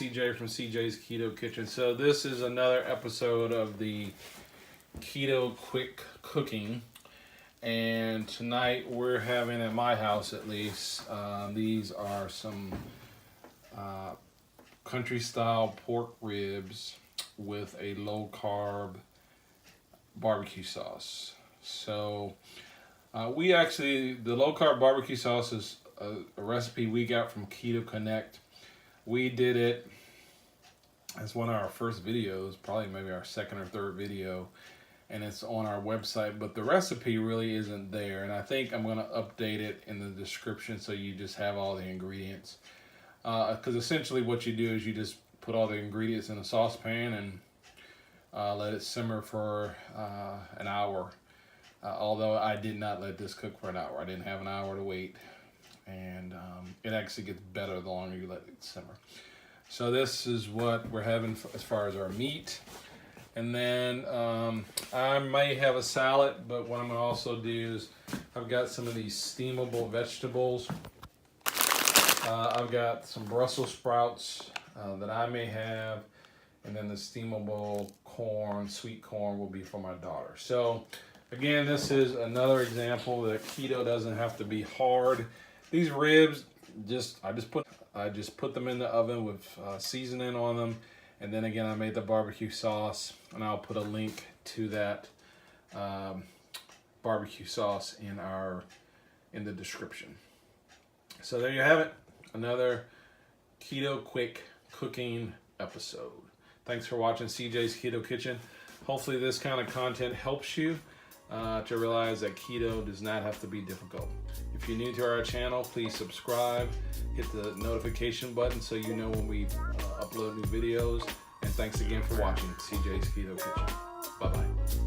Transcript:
CJ from CJ's Keto Kitchen. So this is another episode of the Keto Kwik cooking, and tonight we're having, at my house at least, these are some country style pork ribs with a low carb barbecue sauce. So the low carb barbecue sauce is a recipe we got from Keto Connect. We did it as one of our first videos, probably maybe our second or third video, and it's on our website, but the recipe really isn't there, and I think I'm going to update it in the description so you just have all the ingredients. Because essentially what you do is you just put all the ingredients in a saucepan and let it simmer for an hour. Although I did not let this cook for an hour. I didn't have an hour to wait. And it actually gets better the longer you let it simmer. So this is what we're having as far as our meat. And then I may have a salad, but what I'm going to also do is I've got some of these steamable vegetables. I've got some Brussels sprouts that I may have, and then the steamable corn, sweet corn, will be for my daughter. So again, this is another example that keto doesn't have to be hard. These ribs, I just put them in the oven with seasoning on them, and then again I made the barbecue sauce, and I'll put a link to that barbecue sauce in the description. So there you have it, another Keto Kwik cooking episode. Thanks for watching CJ's Keto Kitchen. Hopefully this kind of content helps you to realize that keto does not have to be difficult. If you're new to our channel, please subscribe, hit the notification button so you know when we upload new videos. And thanks again for watching CJ's Keto Kitchen. Bye-bye.